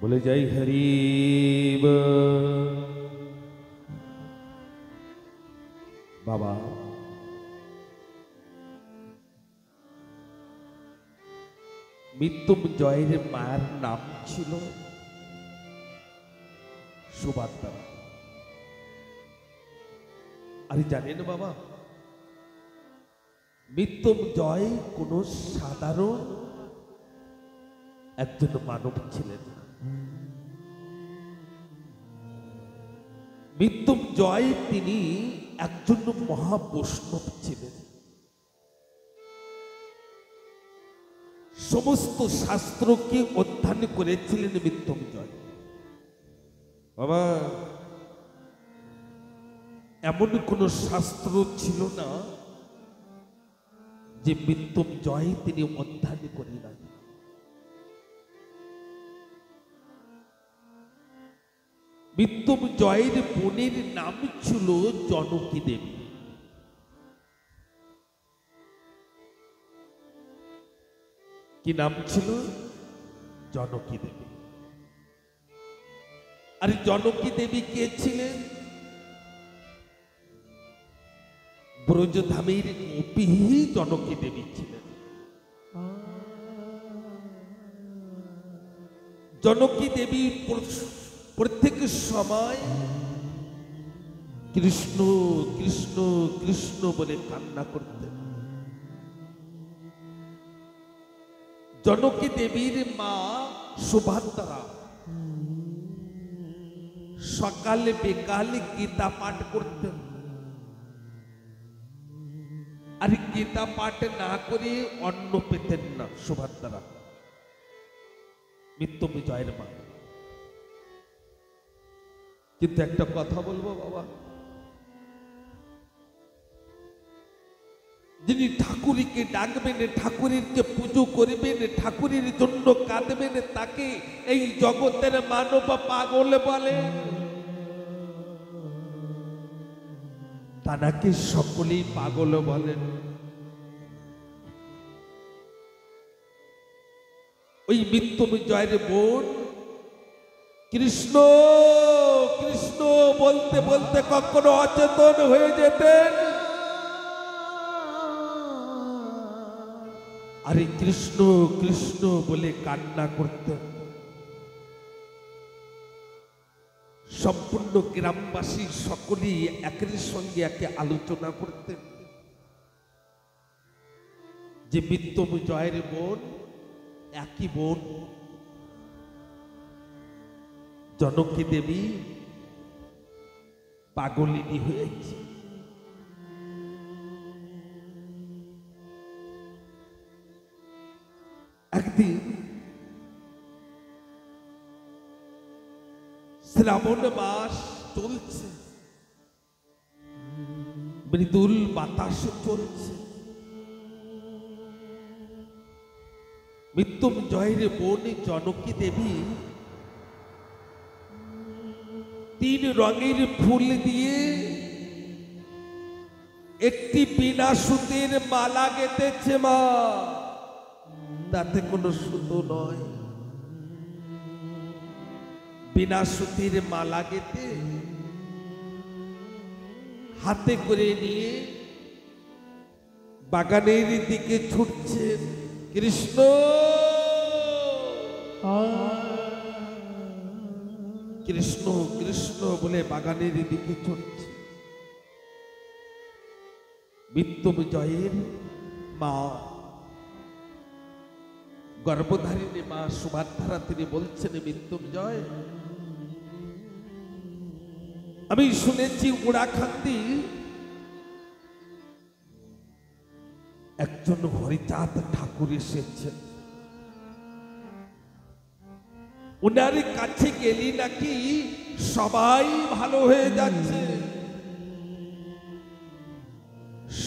बोले जय हरीब बाबा। মৃত্যুঞ্জয়ের মায়ের নাম ছিল সুভদ্রা। আরে জানেন বাবা, মৃত্যুঞ্জয় কোন সাধারণ একজন মানব ছিলেন না। মৃত্যুঞ্জয় তিনি একজন মহাবৈষ্ণব ছিলেন। সমস্ত শাস্ত্রকে অধ্যয়ন করেছিলেন মৃত্যুঞ্জয়। বাবা, এমন কোন শাস্ত্র ছিল না যে মৃত্যুঞ্জয় তিনি অধ্যয়ন করেন নাই। মৃত্যুঞ্জয়ের বোনের নাম ছিল জনকী দেবী। কি নাম ছিল? জনকী দেবী। আর জনকী দেবী কে ছিলেন? ব্রজধামের গোপী জনকী দেবী ছিলেন। জনকী দেবী প্রত্যেক সময় কৃষ্ণ কৃষ্ণ কৃষ্ণ বলে কান্না করতেন। জনকী দেবীর মা সুভদ্রা সকালে বিকালে গীতা পাঠ করতেন। আর গীতা পাঠ না করে অন্ন পেতেন না সুভদ্রা, মৃত্যুঞ্জয়ের মা। কিন্তু একটা কথা বলবো বাবা, যিনি ঠাকুরকে ডাকবেন, ঠাকুরের পুজো করবেন, ঠাকুরের জন্য কাঁদবেন, তাকে এই জগতের মানব পাগল বলে। তাকে সকলেই পাগল বলেন। ওই মৃত্যুঞ্জয়ের বোন কৃষ্ণ কৃষ্ণ বলতে বলতে কখনো অচেতন হয়ে যেতেন। আরে কৃষ্ণ কৃষ্ণ বলে কান্না করতেন। সম্পূর্ণ গ্রামবাসী সকলেই একের সঙ্গে একে আলোচনা করতেন যে মৃত্যুঞ্জয়ের বোন একই বোন জনকী দেবী পাগলিনী হয়েছে। একদিন শ্রাবণ মাস চলছে, মৃদুল বাতাস চলছে। মৃত্যুঞ্জয়ের বোন জনকী দেবী তিন রঙের ফুল দিয়ে একটি বিনা সুতের মালা গেঁথেছে মা। তাতে কোনো সুতো নয়, বিনা সুতির মালা গেঁথে হাতে করে নিয়ে বাগানের দিকে ছুটছেন। কৃষ্ণ কৃষ্ণ কৃষ্ণ বলে বাগানের দিকে ছুটছে। মৃত্যুঞ্জয়ের মা, গর্ভধারিণী মা সুভদ্রা, তিনি বলছেন, মৃত্যুঞ্জয়, আমি শুনেছি উড়াখান্তি একজন হরিচাঁদ ঠাকুর এসেছেন। উনার কাছে গেলি নাকি সবাই ভালো হয়ে যাচ্ছে,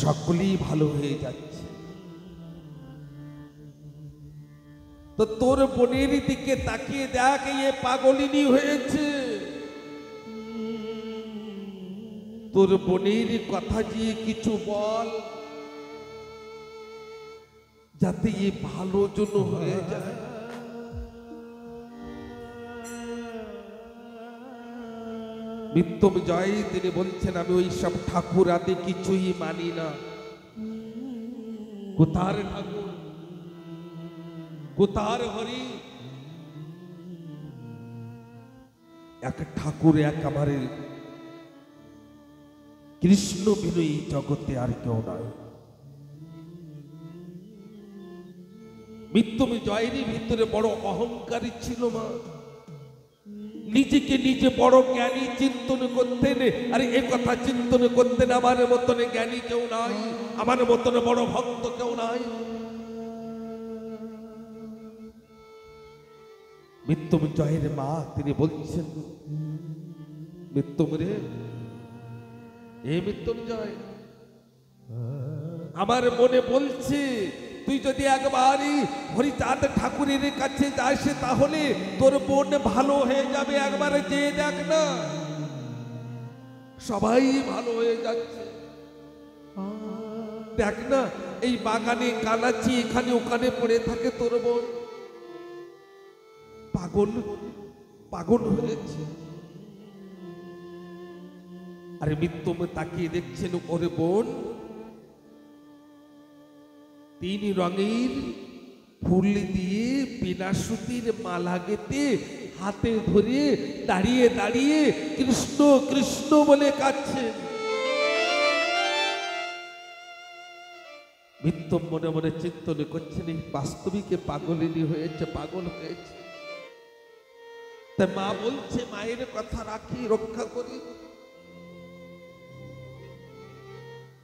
সকলেই ভালো হয়ে যাচ্ছে। তো তোর বোনের দিকে তাকিয়ে দেখ, এ পাগলিনী হয়েছে। তোর বোনের কথা যে কিছু বল, যাতে এ ভালো জন্য হয়ে যায়। মৃত্যুঞ্জয় তিনি বলছেন আমি ওই সব ঠাকুর আদি কিছুই মানি না। কোথার ঠাকুর, কোথার হরি? এক ঠাকুর এক আমার কৃষ্ণ বিনয়ী জগতে আর কেউ নাই। মৃত্যুঞ্জয়েরই ভিতরে বড় অহংকারী ছিল মা, নিজেকে নিজে বড় জ্ঞানী চিন্তন করতেন। আর এ কথা চিন্তন করতেন আমার মতন জ্ঞানী কেউ নাই, আমার মতন বড় ভক্ত কেউ নাই। মৃত্যুঞ্জয়ের মা তিনি বলছেন মৃত্যুরে, এ মৃত্যুঞ্জয়, আমার মনে বলছে তুই যদি একবারই হরিচাঁদ ঠাকুরের কাছে যাস তাহলে তোর মন ভালো হয়ে যাবে। একবারে যে দেখ না, সবাই ভালো হয়ে যাচ্ছে। দেখ না এই বাগানে কানাচি এখানে ওখানে পড়ে থাকে, তোর বোন পাগল পাগল হয়েছে। আরে মৃত্যু তাকিয়ে দেখছেন, ওরে বোন তিন রঙের ফুল দিয়ে বিনা সুতির মালা গেঁথে হাতে ধরে দাঁড়িয়ে দাঁড়িয়ে কৃষ্ণ কৃষ্ণ বলে কাঁদছে। মৃত্যু মনে মনে চিন্তন করছেন এই বাস্তবিকে পাগলিনী হয়েছে, পাগল হয়েছে। তাই মা বলছে মায়ের কথা রাখি, রক্ষা করি।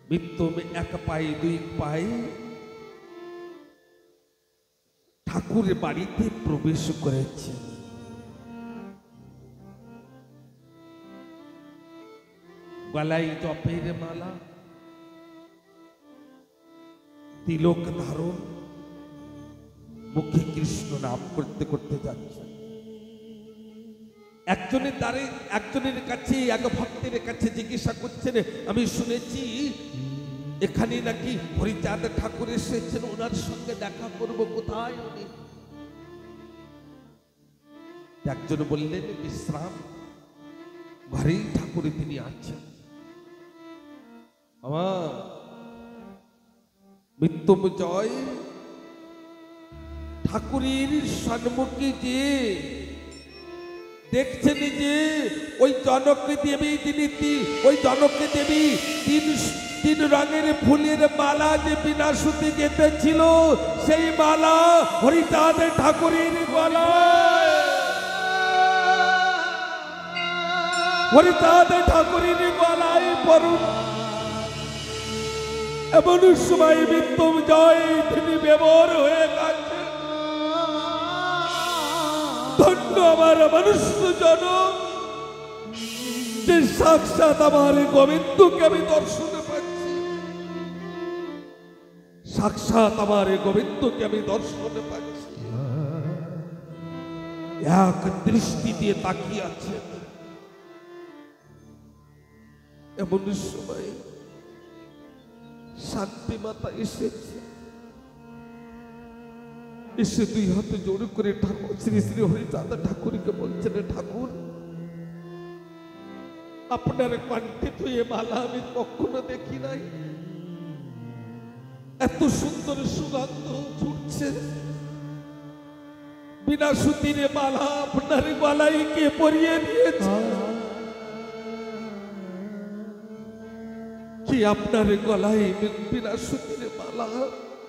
মৃত্যু এক পায়ে দুই পায়ে ঠাকুরের বাড়িতে প্রবেশ করেছে। গলায় জপের মালা, তিলক ধারণ, মুখে কৃষ্ণ নাম করতে করতে যাচ্ছে। একজনের কাছে এক ভক্তের কাছে জিজ্ঞাসা করছেন, আমি শুনেছি এখানে নাকি হরিচাঁদ ঠাকুর এসেছেন, ওনার সঙ্গে দেখা করব, কোথায় উনি? একজন বললেন বিশ্রাম ঘরেই ঠাকুরে তিনি আছেন। আমার মৃত্যুঞ্জয় ঠাকুরের সম্মুখে যে দেখছেন যে ওই জনকী দেবী, তিনি ওই জনকী দেবী তিন রঙের ফুলের মালা যে বিনা সুতি গেঁথেছিল, সেই মালা হরিচাঁদ ঠাকুরের গলায়, হরিচাঁদ ঠাকুরের গলায় পড়ুন। এমন সময় মৃত্যুঞ্জয় তিনি ব্যবহার হয়ে গেছেন। ধন্য আমার মনুষ্য জনম, যে সাক্ষাৎ আমার গোবিন্দকে আমি দর্শন পাচ্ছি, সাক্ষাৎ আমার গোবিন্দকে আমি দর্শন পাচ্ছি। এক দৃষ্টি দিয়ে তাকিয়ে আছে। এমন সময় শান্তি মাতা এসেছে, এসে দুই হাতে জোর করে ঠাকুর শ্রী শ্রী হরিচাঁদ ঠাকুরকে বলছেন, ঠাকুর আপনার কণ্ঠে তো এ মালা আমি কখনো দেখি নাই, এত সুন্দর সুগন্ধ ছুটছে, বিনা সুতির মালা আপনার গলায় কে পরিয়ে দিয়েছে? কি আপনার গলায় বিনা সুতির মালা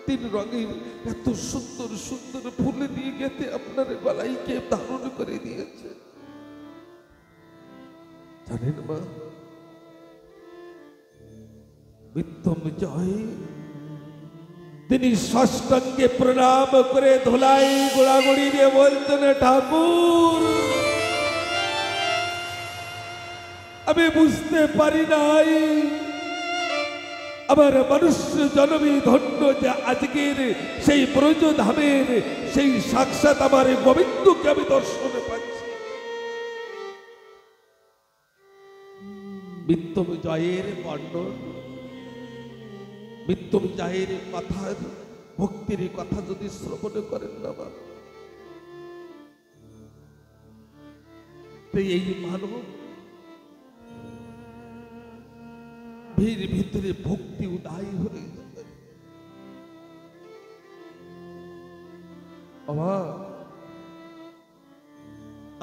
তিন রঙের এত সুন্দর সুন্দর ফুল দিয়ে গেতে আপনার গলায় কে ধারণ করে দিয়েছে? জানেন মা, মৃত্যুঞ্জয় তিনি ষষ্ঠাঙ্গে প্রণাম করে ধুলাই গোড়াগুড়ি দিয়ে বলতেন, ঠাকুর আমি বুঝতে পারি নাই আমার মনুষ্য জন্মই ধন্য যে আজকের সেই ব্রজধামের সেই সাক্ষাৎ আমার গোবিন্দকে আমি দর্শন পাচ্ছি। মৃত্যুঞ্জয়ের বর্ণন, মৃত্যুঞ্জয়ের কথা, ভক্তির কথা যদি শ্রবণ করেন না বাবা, এই মানব গভীর ভিতরে ভক্তি উদয় হয়ে যাবে।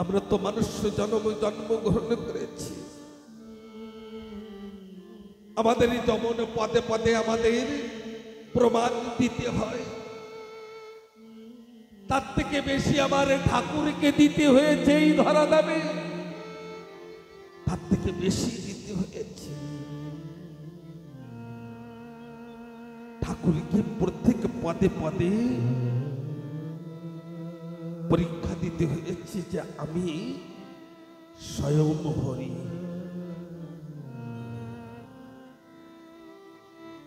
আমরা তো মানুষ জন্মগ্রহণ করেছি, আমাদের যেমন পদে পদে আমাদের প্রমাণ দিতে হয়, তার থেকে বেশি আমার ঠাকুরকে দিতে হয়েছে এই ধরা দামে, তার থেকে বেশি দিতে হয়েছে। ঠাকুরকে প্রত্যেক পদে পদে পরীক্ষা দিতে হয়েছে যে আমি স্বয়ং হরি।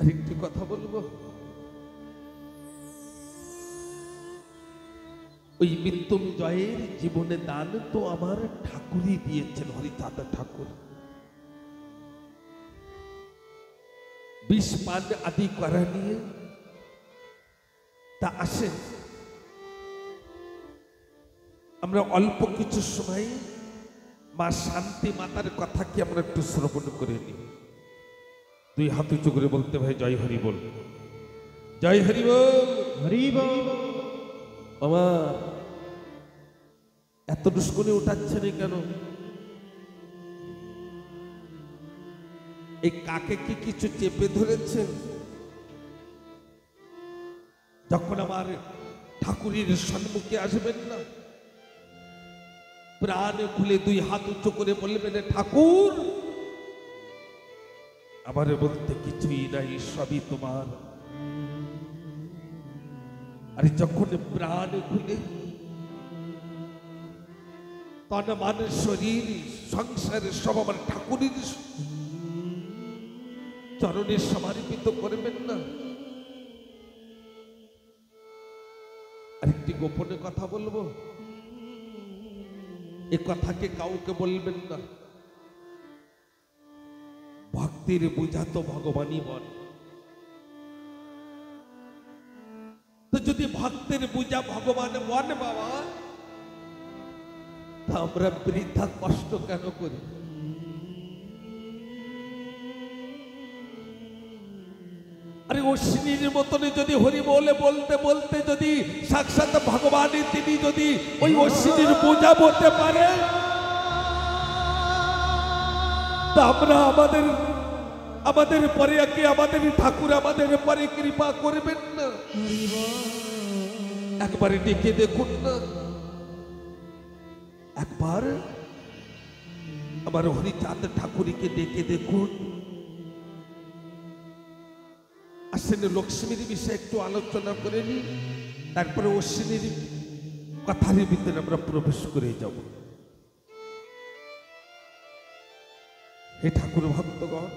আরেকটি কথা বলবো, ওই মৃত্যুঞ্জয়ের জীবনে দান তো আমার ঠাকুরই দিয়েছেন, হরিচাঁদ ঠাকুর। বিষ পান আদি করা নিয়ে তা আসেন, আমরা অল্প কিছু সময় মা শান্তি মাতার কথা কি আমরা একটু শ্রবণ করে নিই। দুই হাত উঁচু করে বলতে ভাই জয় হরি বল, জয় হরি বল, হরি বল। আমার এত দুষ্করে উঠাচ্ছেন কেন? এই কাকে কি কিছু চেপে ধরেছেন? যখন আমার ঠাকুরের সম্মুখে আসবেন না, প্রাণ খুলে দুই হাত উঁচু করে বলবেন ঠাকুর আমার বলতে কিছুই নাই, সবই তোমার। আর যখন প্রাণ খুলে তন মান শরীর সংসারের সব আমার ঠাকুরের চরণে সমর্পিত করবেন না। আরেকটি গোপনে কথা বলবো, এ কথাকে কাউকে বলবেন না। ভক্তির বোঝা তো ভগবানই বল। তো যদি ভক্তের বোঝা ভগবান বন বাবা, তা আমরা বৃথা কষ্ট কেন করি? আরে অশ্বিনীর মতন যদি হরি বলে বলতে বলতে যদি সাক্ষাৎ ভগবানের তিনি যদি ওই অশ্বিনীর বোঝা বলতে পারে, তা আমরা আমাদের পরে কি আমাদের ঠাকুর আমাদের পরে কৃপা করবেন না? একবারে ডেকে দেখুন না, একবার আমার হরিচাঁদ ঠাকুরকে ডেকে দেখুন। আসেন লক্ষ্মীর বিষয়ে একটু আলোচনা করে নি, তারপরে অশ্বিনীর কথার ভিতরে আমরা প্রবেশ করে যাব। হে ঠাকুর ভক্তগণ,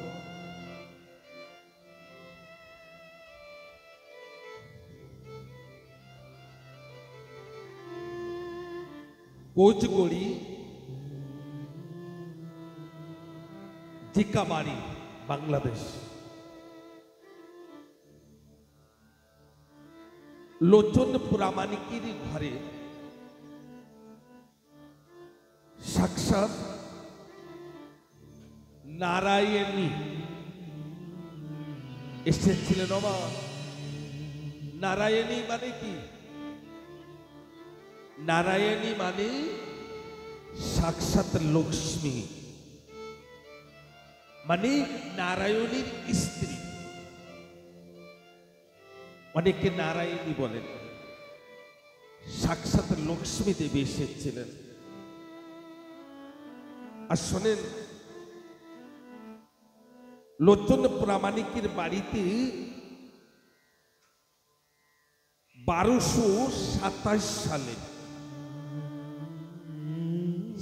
কোচগড়ি জিকাবাড়ি বাংলাদেশ, লোচন প্রামাণিকের ঘরে সাক্ষাৎ নারায়ণী এসেছিলেন। নারায়ণী মানে কি? নারায়ণী মানে সাক্ষাৎ লক্ষ্মী, মানে নারায়ণীর স্ত্রী। অনেকে নারায়ণী বলেন, সাক্ষাৎ লক্ষ্মী দেবী এসেছিলেন। আর শোনেন, লোচন প্রামাণিকের বাড়িতে 1227 সালে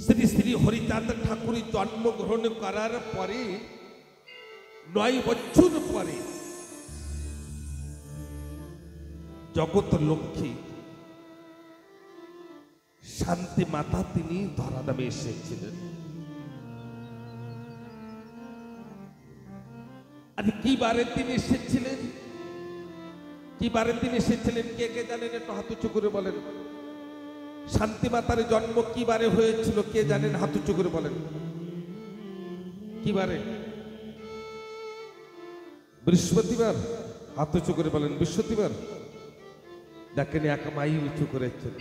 শ্রী শ্রী হরিচাঁদ ঠাকুরের জন্মগ্রহণ করার পরে 9 বছর পরে জগৎ লক্ষ্মী শান্তি মাতা তিনি ধরাধামে এসেছিলেন। আর কি বারে তিনি এসেছিলেন? কি বারে তিনি এসেছিলেন কে কে জানেন? একটু হাত উঁচু করে বলেন। শান্তি মাতার জন্ম কি বারে হয়েছিল কে জানেন? হাত উঁচু করে বলেন। কি বারে? বৃহস্পতিবার হাত উঁচু করে বলেন বৃহস্পতিবার। দেখেন এক মাই উঁচু করেছেন,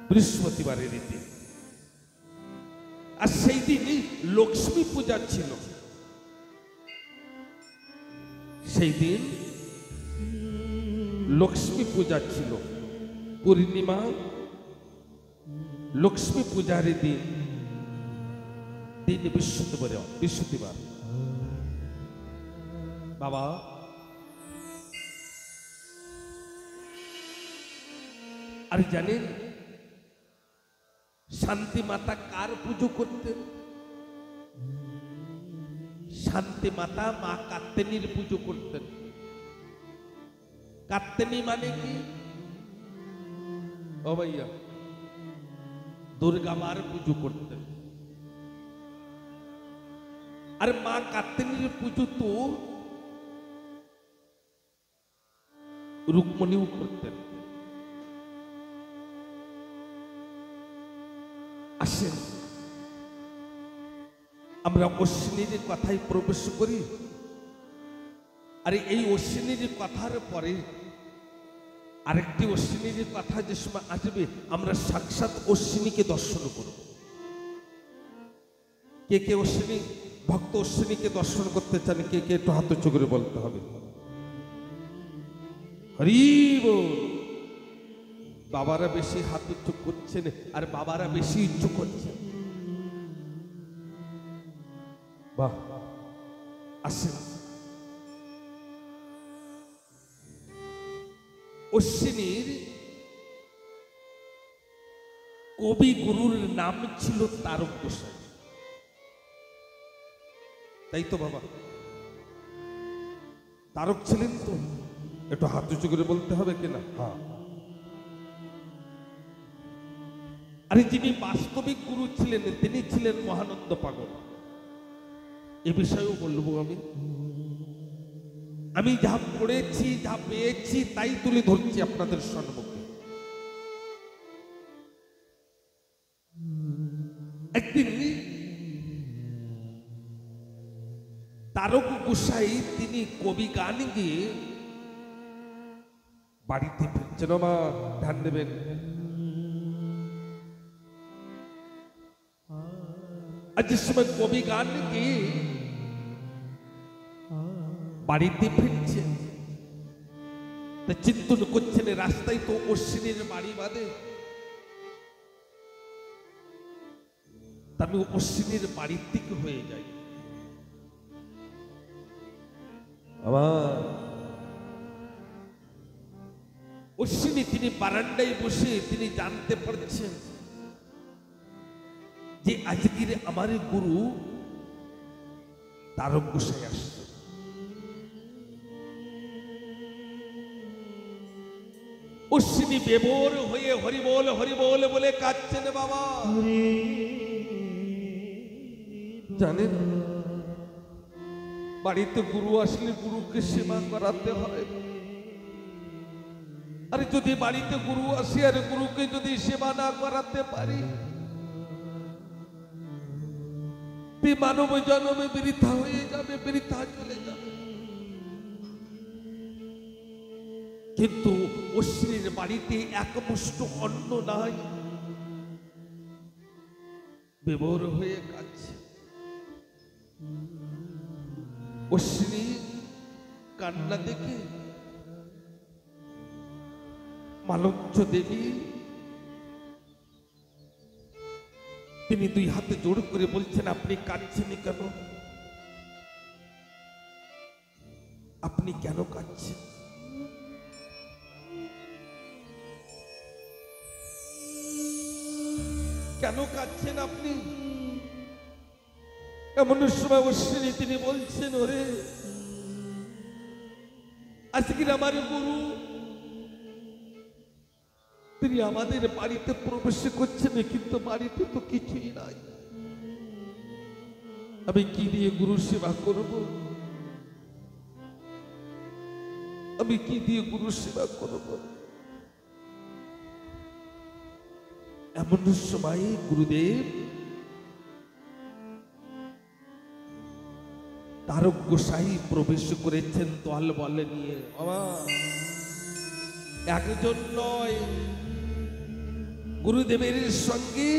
বৃহস্পতিবারের দিন। আর সেই দিনই লক্ষ্মী পূজা ছিল। সেই দিন লক্ষ্মী পূজা ছিল, পূর্ণিমা লক্ষ্মী পূজার দিন, বৃহস্পতিবার। বাবা আর জানেন শান্তি মাতা কার পুজো করতেন? শান্তি মাতা মা কাত্যায়নীর পুজো করতেন। কাত্যায়নী মানে কি? ও ভাইয়া, দুর্গা মার পুজো করতেন। আর মা কাত্যায়নীর পুজো তো রুক্মিণীও করতেন। আসেন আমরা অশ্বিনীর কথায় প্রবেশ করি। আর এই অশ্বিনীর কথার পরে আরেকটি অশ্বিনীর কথা যে সময় আসবে, আমরা সাক্ষাৎ অশ্বিনীকে দর্শন করব। কে কে অশ্বিনী ভক্ত অশ্বিনীকে দর্শন করতে চান? কে কে একটু হাত উঁচু করে বলতে হবে। হরি বল। বাবারা বেশি হাত উঁচু করছেন আর বাবারা বেশি ইচ্ছুক করছেন। বাহ, আসেন। অশ্বিনীর কবি গুরুর নাম ছিল তারক গোসাই, তাই তো বাবা? তারক ছিলেন তো? একটু হাত উঁচু করে বলতে হবে কিনা? হ্যাঁ। আরে যিনি বাস্তবিক গুরু ছিলেন তিনি ছিলেন মহানন্দ পাগল। এ বিষয়েও বলবো। আমি যা পড়েছি যা পেয়েছি তাই তুলে ধরছি আপনাদের সম্মুখে। একদিন তারক গোসাই তিনি কবি গান গিয়ে বাড়িতে ফিরছেন। মা ধ্যান দেবেন। আর যে সময় কবি গান গিয়ে বাড়িতে ফিরছেন, তা চিন্তন করছেন রাস্তায় তো অশ্বিনীর বাড়ি বাঁধে, আমি অশ্বিনীর বাড়ির দিকে হয়ে যাই। আবার অশ্বিনী তিনি বারান্দায় বসে তিনি জানতে পারছেন যে আজকের আমার গুরু তারক গোসাই আসছে। অশ্বিনী বেবর হয়ে হরিবোল হরিবোল বলে কাঁদছেন। বাবা জানেন বাড়িতে গুরু আসলে গুরুকে সেবা করাতে হয়। আর যদি বাড়িতে গুরু আসে আর গুরুকে যদি সেবা না করাতে পারি, মানব জন্মে বৃথা হয়ে যাবে, বৃথা চলে যাবে। কিন্তু অশ্বিনীর বাড়িতে এক মুষ্ট অন্ন নাই, বেবর হয়ে কাঁদছে। অশ্বিনী কান্না দেখে মালঞ্চ দেবী তিনি দুই হাতে জোড় করে বলছেন, আপনি কাঁদছেন কেন? আপনি কেন কাঁদছেন? কেন কাঁদছেন আপনি? এমন সময় অশ্বিনী তিনি বলছেন, ওরে আজকে আমার গুরু তিনি আমাদের বাড়িতে প্রবেশ করছেন, কিন্তু বাড়িতে তো কিছুই নাই। আমি কি দিয়ে গুরু সেবা করব? আমি কি দিয়ে গুরু সেবা করব? এমন সময় গুরুদেব তারক গোসাই প্রবেশ করেছেন দল বলে নিয়ে। একজন নয়, গুরুদেবের সঙ্গে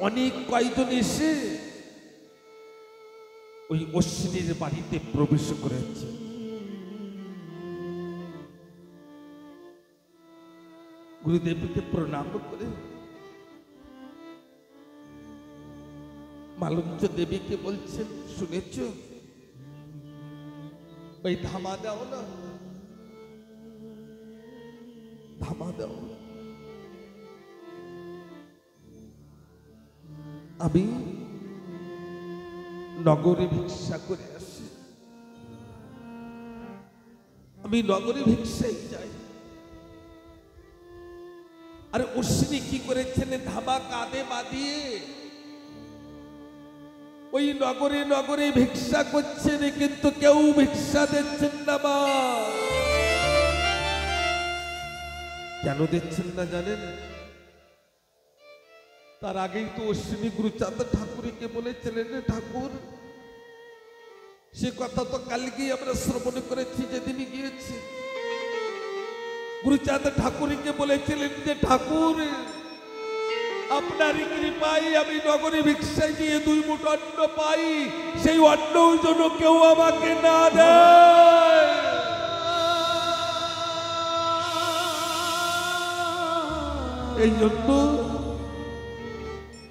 অনেক কয়জন এসে ওই অশ্বিনীর বাড়িতে প্রবেশ করেছে। গুরুদেবকে প্রণাম করে মালঞ্চ দেবীকে বলছেন, শুনেছ ওই ধামা দাও না, ধামা দাও। আমি নগরে ভিক্ষা করে আসি, আমি নগরে ভিক্ষাই যাই। আর অশ্বিনী কি করেছেন, ধামা কাঁধে বাঁধিয়ে ওই নগরে নগরে ভিক্ষা করছেন, কিন্তু কেউ ভিক্ষা দিচ্ছেন না। মা কেন দিচ্ছেন না জানেন? তার আগেই তো অশ্বিনী গুরুচাঁদ ঠাকুরকে বলেছিলেন, ঠাকুর সে কথা তো কালকেই আমরা শ্রবণ করেছি, যেদিনই গিয়েছি। গুরুচাঁদ ঠাকুরকে বলেছিলেন যে, ঠাকুর আপনার কৃপায় আমি নগরে ভিক্ষায় গিয়ে 2 মুঠ অন্ন পাই, সেই অন্ন যেন কেউ আমাকে না দেয়। এই জন্য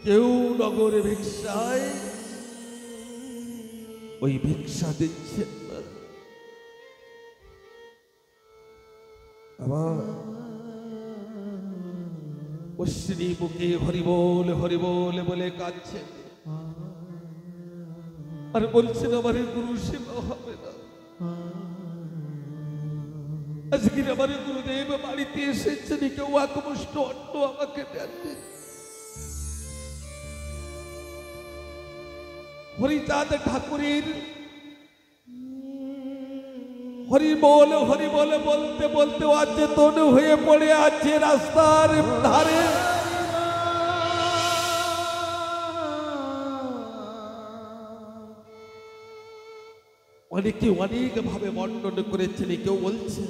কেউ নগরে ভিক্ষায় ওই ভিক্ষা দিচ্ছেন না। আবার অশ্বিনী বুকে হরিবোল হরিবোল বলে কাঁদছে, আর বলছেন আমার গুরু সেবা হবে না। আজকে আমার গুরুদেব বাড়িতে এসেছেন, কেউ একমুষ্ট অন্ন আমাকে দেননি। হরিচাঁদ ঠাকুরের হরিবোল হরিবোল বলতে বলতে অচেতন হয়ে পড়ে আছে রাস্তার ধারে। অনেকে অনেক ভাবে বর্ণনা করেছেন। কেউ বলছে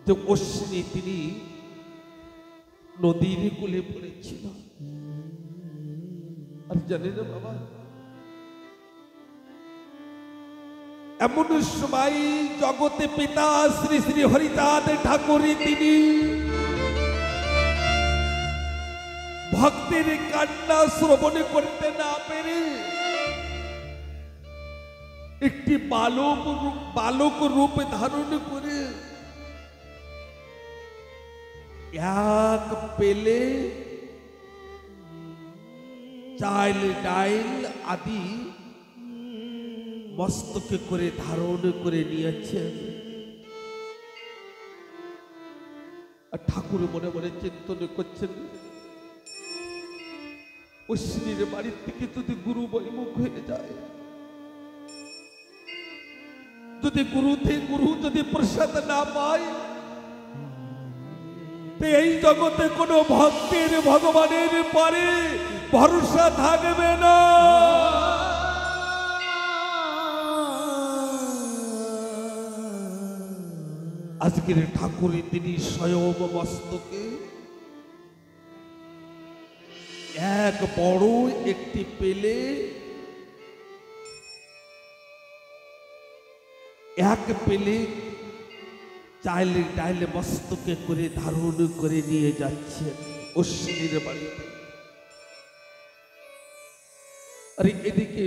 যে অশ্বিনী তিনি নদীর কূলে পড়েছিল। আর জানি না বাবা, এমন সময় জগতে পিতা শ্রী শ্রী হরিচাঁদ ঠাকুর তিনি ভক্তের কান্না শ্রবণ করতে না পেরে একটি বালক রূপ ধারণ করে এক পেলে চাল ডাইল আদি মস্তকে করে ধারণ করে নিয়েছেন। আর ঠাকুর মনে মনে চিন্তন করছেন, অশ্বিনীর বাড়ির থেকে যদি গুরু বৈমুখ হয়ে যায়, যদি গুরু যদি প্রসাদ না পায়, এই জগতে কোনো ভক্তের ভগবানের পরে ভরসা থাকবে না। আজকের ঠাকুরে তিনি স্বয়ং মস্তকে এক বড় একটি পেলে চাইলে ডাইলে মস্তকে করে ধারণ করে নিয়ে যাচ্ছেন অশ্বিনীর বাড়িতে। আর এদিকে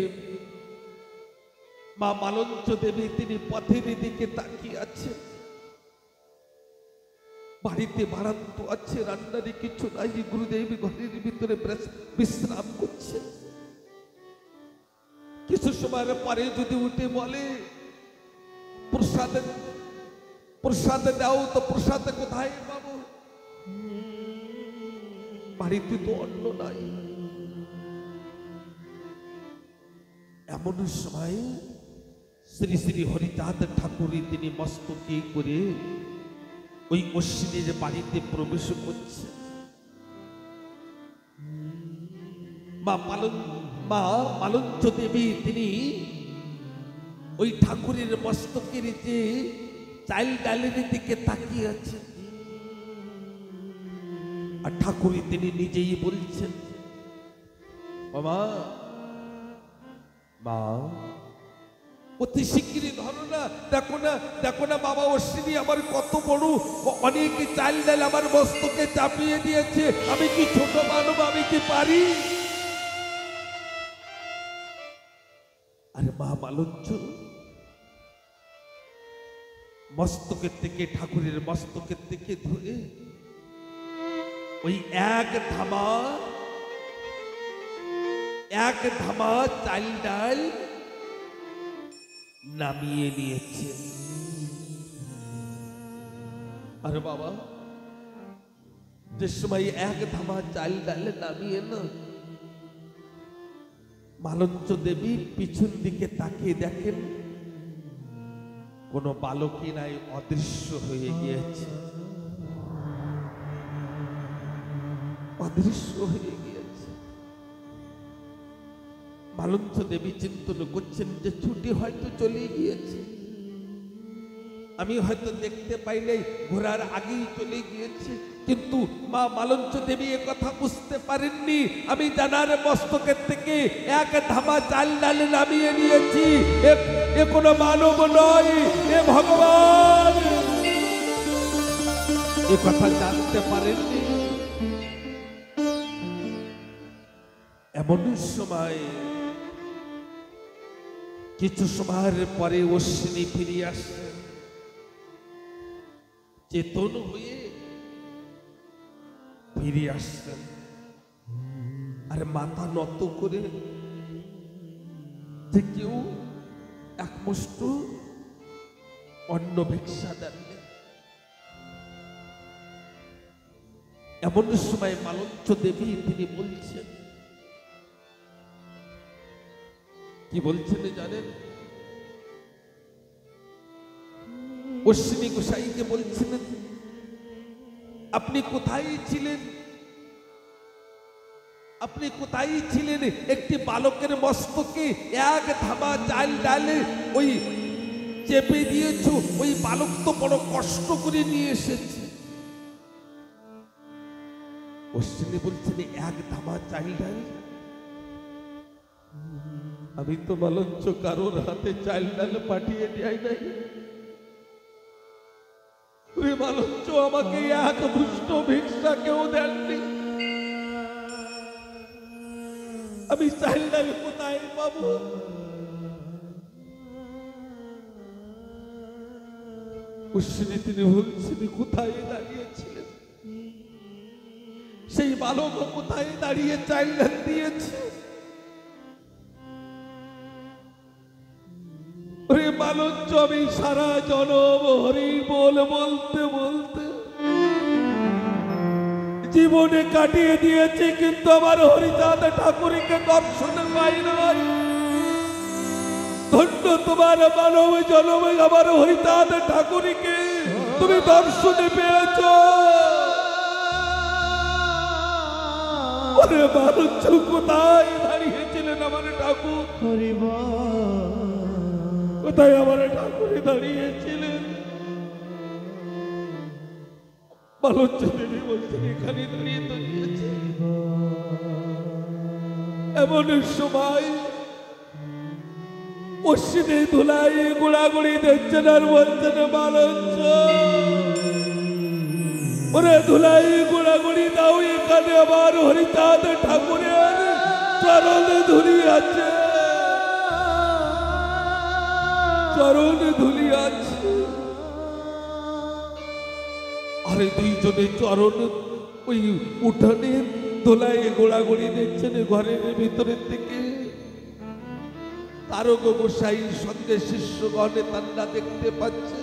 মা মালঞ্চ দেবী তিনি পথের দিকে তাকিয়ে আছেন। বাড়িতে বারান্ত আছে, রান্নারে কিছু নাই, গুরুদেব ঘরের ভিতরে বিশ্রাম করছে। কিছু সময়ের পরে যদি উঠে বলে প্রসাদ দাও, তো প্রসাদ কোথায় পাবো? বাড়িতে তো অন্ন নাই। এমন সময় শ্রী শ্রী হরিচাঁদ ঠাকুর তিনি মস্তকে করে ওই অশ্বিনীর বাড়িতে প্রবেশ করছে। মা মালঞ্চ দেবী তিনি ওই ঠাকুরের মস্তকের যে চাইল ডালের দিকে তাকিয়ে আছেন, আর ঠাকুরই তিনি নিজেই বলছেন, বাবা মা অতি শিগগিরই ধরো না, দেখো না দেখো না বাবা অশ্বিনী আমার কত বড় অনেক চাল ডাল আমার মস্তকে চাপিয়ে দিয়েছে, আমি কি ছোট মানব, আমি কি পারি? আরে মা মালঞ্চ মস্তকের থেকে ঠাকুরের মস্তকের থেকে ধরে ওই এক ধামা চাল ডাল নামিয়ে নিয়েছে। আরে বাবা যে সময় এক ধামা চাল ডাল নামিয়ে না, মালঞ্চ দেবী পিছন দিকে তাকিয়ে দেখেন কোন বালকই নাই, অদৃশ্য হয়ে গিয়েছে, অদৃশ্য হয়ে গিয়েছে। মালঞ্চ দেবী চিন্তন করছেন যে ছুটি হয়তো চলে গিয়েছে, আমি হয়তো দেখতে পাই নাই, ঘোরার আগেই চলে গিয়েছে। কিন্তু মা মালঞ্চ দেবী এ কথা বুঝতে পারেননি, আমি জানার মস্তকের থেকে এক ধামা চাল ডাল নামিয়ে নিয়েছি, এ কোনো মানব নয়, এ ভগবান। এ কথা জানতে পারেননি। এমন সময় কিছু সময়ের পরে অশ্বিনী ফিরে আসে, চেতন হয়ে ফিরে আসছেন, আর মাথা নত করে যে কেউ এক মুষ্ট অন্ন ভিক্ষা দেন। এমন সময় মালঞ্চ দেবী তিনি বলছেন, কি বলছেন জানেন? অশ্বিনী গোসাইকে বলছিলেন, আপনি কোথায় ছিলেন? আপনি কোথায় ছিলেন? একটি বালকের মস্তকে এক ধামা চাল ডালে ওই চেপে দিয়েছ, ওই বালক তো বড় কষ্ট করে নিয়ে এসেছে। অশ্বিনী বলছেন, এক ধামা চাল ডাল? আমি তো মালঞ্চ কারোর হাতে চাল ডাল পাঠিয়ে দেয় নাই। মালঞ্চ আমাকে এক দুষ্ট ভিক্ষা কেউ দেননি, আমি চাল ডাল কোথায় পাবো? অশ্বিনী তিনি বলছেন, কোথায় দাঁড়িয়েছিলেন? সেই বালক কোথায় দাঁড়িয়ে চাল ডাল দিয়েছে? মালঞ্চ আমি সারা জনম হরি বল বলতে বলতে জীবনে কাটিয়ে দিয়েছি, কিন্তু আমার হরিচাঁদ ঠাকুরকে দর্শনে পাই নাই। ধন্য তোমার মানব জনমে আমার হরিচাঁদ ঠাকুরকে তুমি দর্শনে পেয়েছ। মালঞ্চ কোথায় দাঁড়িয়েছিলেন আমার ঠাকুর? কোথায় আমার ঠাকুরে দাঁড়িয়েছিলেন? মালঞ্চ দেবী বলছেন, এখানে দাঁড়িয়ে দাঁড়িয়েছে। এমন সময় অশ্বিনী ধুলাই গোড়াগুড়ি দেখছেন আর বলছেন, মালঞ্চ ওরে ধুলাই গোড়াগুড়ি দাও, এখানে আমার হরিচাঁদ ঠাকুরের চরণে ধুলি আছে, চরণে ধুলি আছে। আরে দুইজনে চরণ ওই উঠানে দোলায় গোড়াগড়ি দেখছেন। ঘরের ভিতরের থেকে তারক গোসাইর সঙ্গে শিষ্যগণে তান্না দেখতে পাচ্ছে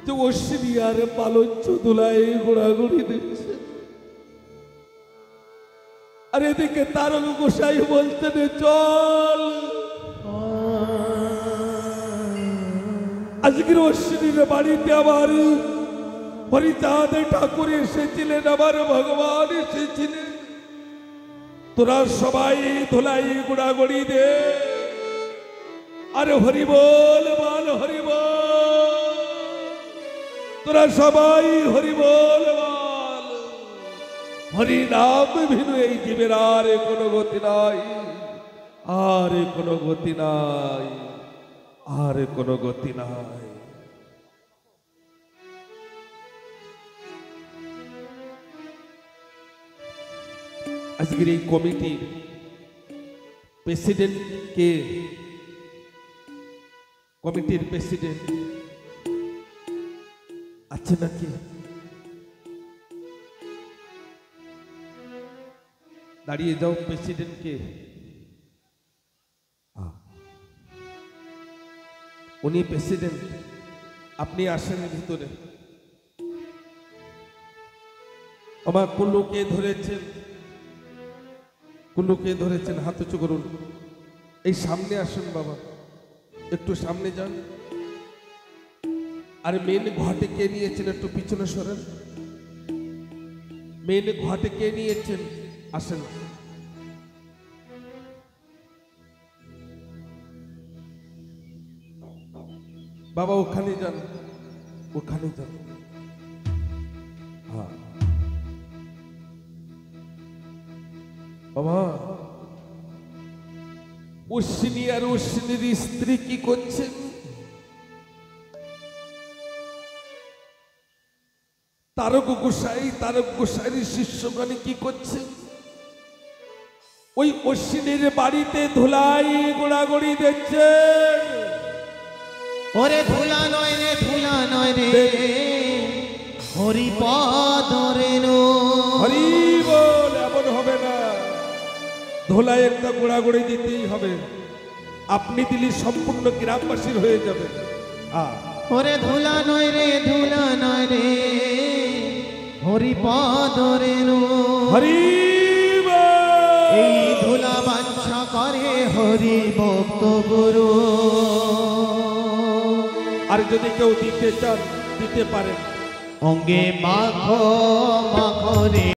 যে অশ্বিনী আর মালঞ্চ দোলায় গোড়াগড়ি দেখছে। আর এদিকে তারক গোসাই বলছেন, চল আজকের অশ্বিনীর বাড়িতে আমার হরিচাঁদ ঠাকুর এসেছিলেন, আমার ভগবান এসেছিলেন। তোরা সবাই ধুলাই গুড়াগুড়ি দে, আরে হরি বল বল হরি বল, তোরা সবাই হরি বল বল। হরি নাম ভিনু এই জীবের আর কোনো গতি নাই, আর কোনো গতি নাই, আর কোনো গতি নাই। আজকের এই কমিটির প্রেসিডেন্ট কে? কমিটির প্রেসিডেন্ট আছে নাকি? দাঁড়িয়ে যাও। প্রেসিডেন্ট কে? উনি প্রেসিডেন্ট। আপনি আসেন ভিতরে। আমার কুল্লুকে ধরেছেন, কুল্লুকে ধরেছেন, হাত উঁচু করুন। এই সামনে আসুন বাবা, একটু সামনে যান। আর মেন ঘাটে কে নিয়েছেন? একটু পিছনে সরেন। মেন ঘাটে কে নিয়েছেন? আসেন। বাবা ওখানে যান, ওখানে যান। হ্যাঁ বাবা, অশ্বিনী আর অশ্বিনীর স্ত্রী কি করছেন? তারক গোসাই, তারক গোসাইয়ের শিষ্যগণে কি করছেন? ওই অশ্বিনীর বাড়িতে ধুলাই গোড়াগড়ি দিচ্ছেন। ওরে ধুলা নয় রে, ধুলা নয় রে, হরিপদ রে নো। হরি বল। এমন হবে না, ধুলাই একটা গোড়াগড়ি দিতেই হবে। আপনি দিলে সম্পূর্ণ গ্রামবাসীর হয়ে যাবে। ওরে ধুলা নয় রে, ধুলা নয় রে, হরিপদ রে নো। হরি এই ধুলা বাঞ্ছা করে হরি ভক্ত গুরু। আর যদি কেউ দিতে চান দিতে পারেন। অঙ্গে মাখো মাখো রে।